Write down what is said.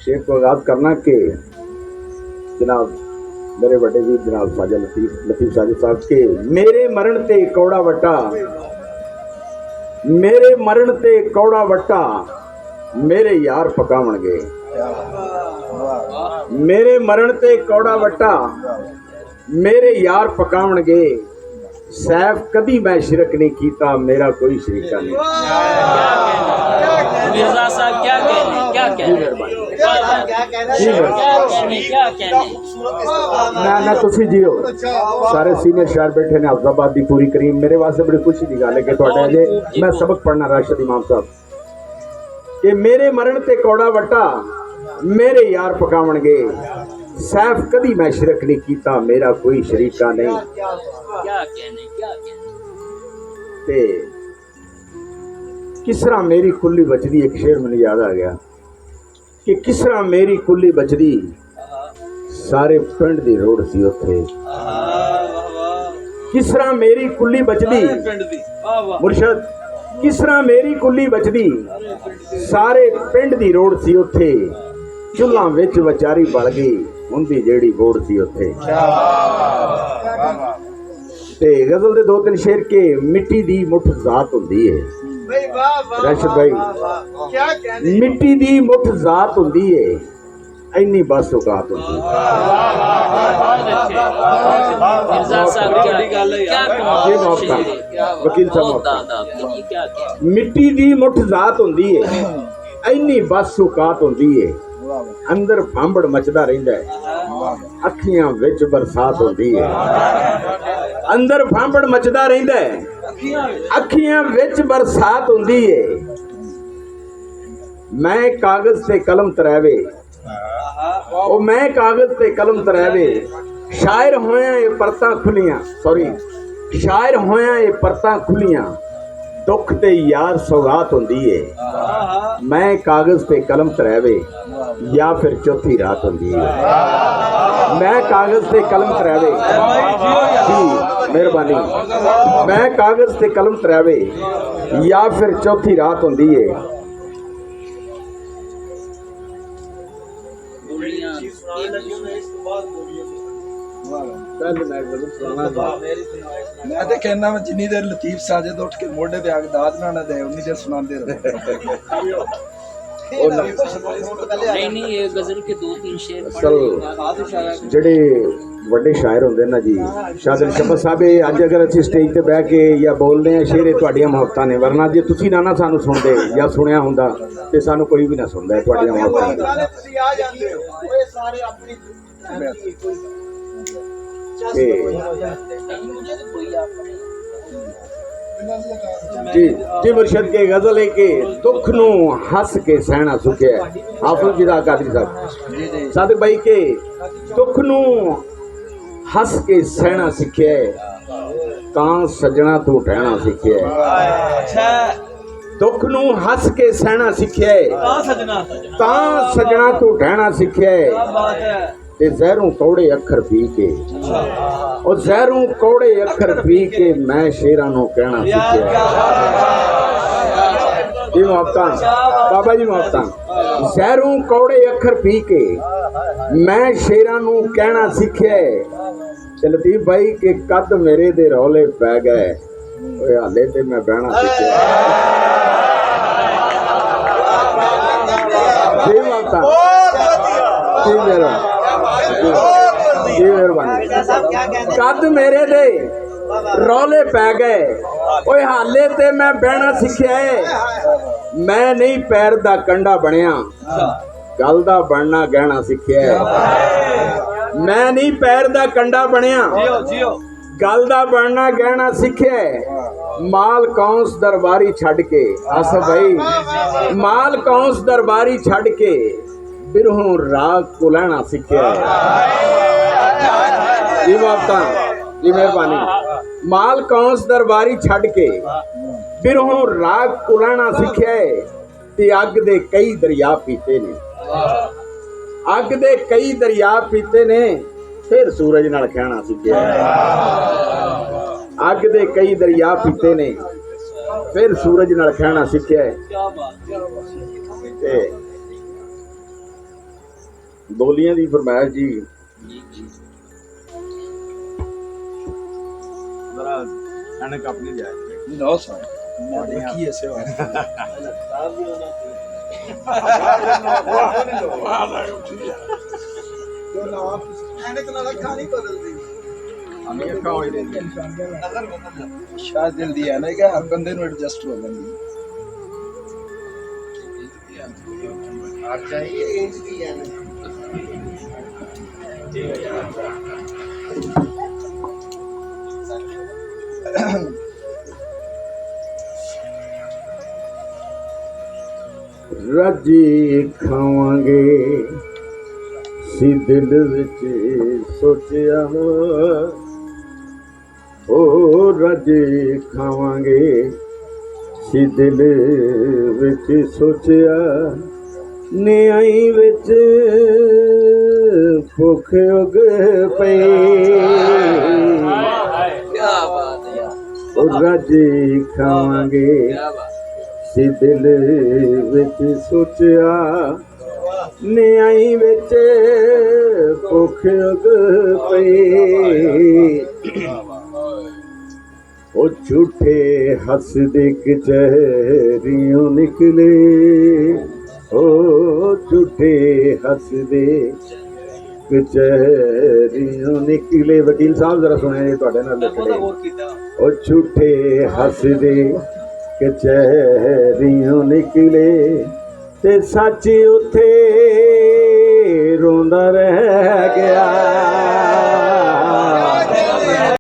शेर को आगाज करना कि जनाब मेरे बड़े वीर जनाब ख्वाजा लतीफ साजिद साहब के मेरे मरण ते कौड़ा वट्टा, मेरे मरण ते कौड़ा वट्टा मेरे यार पकावणगे, मेरे मरण ते कौड़ा वट्टा मेरे यार पकावणगे, सैफ कदी मैं शिरक नहीं कीता मेरा कोई शरीका नहीं। मिर्जा साहब क्या कहने, क्या कहने, ना तुसी जियो सारे सीनियर शायर बैठे ने अफजाबाद दी पूरी करीम मेरे वास्ते बड़ी खुशी दी गल है कि तुहाडे अजे मैं सबक पढ़ना राशिद इमाम साहब कि मेरे मरण ते कौड़ा वट्टा मेरे यार पकावणगे, सैफ कदी मैं शिरक नहीं कीता मेरा कोई शरीका नहीं। क्या कहने, क्या कहने। ते किस तरह मेरी कुल्ली बचदी, एक शेर मैंने याद आ गया कि किस तरह मेरी कुल्ली बचदी सारे पिंड दी रोड सी उत्थे, किस तरह मेरी कुल्ली बचदी मुर्शद, किस तरह मेरी कुल्ली बचदी सारे पिंड दी रोड सी उत्थे, चुल्हां विच विचारी बल गई उंदी जेड़ी बोड़ सी उत्थे। ते गजल दे दो तीन शेर के मिट्टी दी मुठ जात हुंदी है राशिद भाई, मिट्टी दी मुठ जात हुंदी है इन्नी बस औकात होती है। वकील साहब मिट्टी दी मुठ जात होंदी है इन्नी बस औकात होंदी है, अंदर फांबड़ मचदा रहिंदा है अखियां विच बरसात होंदी है, अंदर फांबड़ मचदा रहिंदा है अखियां विच बरसात होंदी है। मैं कागज ते कलम तरावे ओ मैं कागज ते कलम तरावे, शायर होया ये परतां खुलियां, सॉरी शायर होया ये परतां खुलियां, दुख ते यार सौगात होंदी है। मैं कागज ते कलम तरावे या फिर चौथी रात होंदी है। मैं कागज ते कलम तरावे जी मेहरबानी, मैं कागज ते कलम तरावे या फिर चौथी रात होंदी है। मैं तो कहना जिन्नी देर लतीफ साजिद उठ के मोढे ते आके दाद ना दे उन्नी देर सुनाते रहो। नहीं ये गजल के दो तीन शेर ਜਿਹੜੇ ਵੱਡੇ ਸ਼ਾਇਰ ਹੁੰਦੇ ਨਾ ਜੀ ਸ਼ਾਇਦ ਸ਼ਬਦ ਸਾਹਿਬ ਅੱਜ ਅਗਰ ਅਸੀਂ ਸਟੇਜ ਤੇ ਬਹਿ ਕੇ ਜਾਂ ਬੋਲਦੇ ਆ ਸ਼ੇਰ ਇਹ ਤੁਹਾਡੀਆਂ ਮੁਹੱਬਤਾਂ ਨੇ, ਵਰਨਾ ਜੇ ਤੁਸੀਂ ਨਾ ਸਾਨੂੰ ਸੁਣਦੇ ਜਾਂ ਸੁਣਿਆ ਹੁੰਦਾ ਤੇ ਸਾਨੂੰ ਕੋਈ ਵੀ ਨਾ ਸੁਣਦਾ ਤੁਹਾਡੀਆਂ ਮੁਹੱਬਤਾਂ जी जी मुर्शद के गजल है कि दुख नू हस के सहना सुखिया है। हाफिज जिदा कादरी साहब सादिक भाई के दुख नू हस के सहना सीखिया है तां सजना तू ठहना सीखिया है। दुख नू हस के सहना सीखिया है तां सजना तू ठहना सीखिया है। ते जहरों कौड़े अखर पी के और जहरों कौड़े अखर पी के मैं शेरां नू कहना सीखिया जी मुहब्बतां बाबा जी मुहब्बतां, जहरों कौड़े अखर पी के मैं शेरां नू कहना सीखिया ते लतीफ भाई के कद मेरे दे रौले पै गए ओए हाले ते मैं बहना सीखिया जी मुहब्बतां जी मेरा जी मेहरबानी, कद मेरे दे रौले पै गए ओए हाले ते मैं बहना सीखिया है। मैं नहीं पैर दा कंडा बनिया गल दा बनना गहना सीखिया है। मैं नहीं पैर दा कंडा बनिया गल दा बनना गहना सीखिया है। माल कौंस दरबारी छड़ के आसफ भाई, माल कौंस दरबारी छड़ के बिरहों राग को लहना सीखिया है जी मुहब्बतां जी मेहरबानी। माल कौंस दरबारी छड़ के बिरहों राग को लहना सीखिया है ते अग दे कई दरिया पीते ने, अग दे कई दरिया पीते ने फिर सूरज नाल कहना सीखिया है। अग दे कई दरिया पीते ने फिर सूरज नाल कहना सीखिया है। ਬੋਲੀਆਂ ਦੀ ਫਰਮਾਇਸ਼ ਜੀ। जी जी जरा अनक अपनी जाए ਲਓ ਸਾਹਿਬ ਮੈਂ ਦੇਖੀ ਐ ਸੇਵਾ हमें अक्का हो रही है ਸ਼ਾਇਦ ਦਿਲ ਦੀ ਹੈ ਨਾ ਕਿ ਹਰ ਬੰਦੇ ਨੂੰ ਐਡਜਸਟ ਹੋ ਜਾਂਦੀ ਰਾਜੀ ਖਾਵਾਂਗੇ ਸੀ ਦਿਲ ਵਿੱਚ ਸੋਚਿਆ ਉਹ ਰਾਜੀ ਖਾਵਾਂਗੇ ਸੀ ਦਿਲ ਵਿੱਚ ਸੋਚਿਆ ਨਿਆਈ ਵਿੱਚ ਭੁੱਖ ਉਗ ਪਈ क्या बात है यार ਉਹ ਰਾਜੀ ਖਾਵਾਂਗੇ क्या बात ਸੀ ਦਿਲ ਵਿੱਚ ਸੋਚਿਆ ਨਿਆਈ ਵਿੱਚ ਭੁੱਖ ਉਗ ਪਈ ਉਹ ਝੂਠੇ ਹੱਸਦੇ ਕਚਹਿਰੀਓਂ ਨਿਕਲੇ ਉਹ ਝੂਠੇ ਹੱਸਦੇ ਕਚਹਿਰੀਓਂ ਨਿਕਲੇ। ਵਕੀਲ ਸਾਹਿਬ ਜ਼ਰਾ ਸੁਣਿਆ ਜੀ ਤੁਹਾਡੇ ਨਾਲ ਲਿਖੜੇ ਉਹ ਝੂਠੇ ਹੱਸਦੇ ਕਚਹਿਰੀਓਂ ਨਿਕਲੇ ਤੇ ਸੱਚ ਉੱਥੇ ਰੋਂਦਾ ਰਹਿ ਗਿਆ।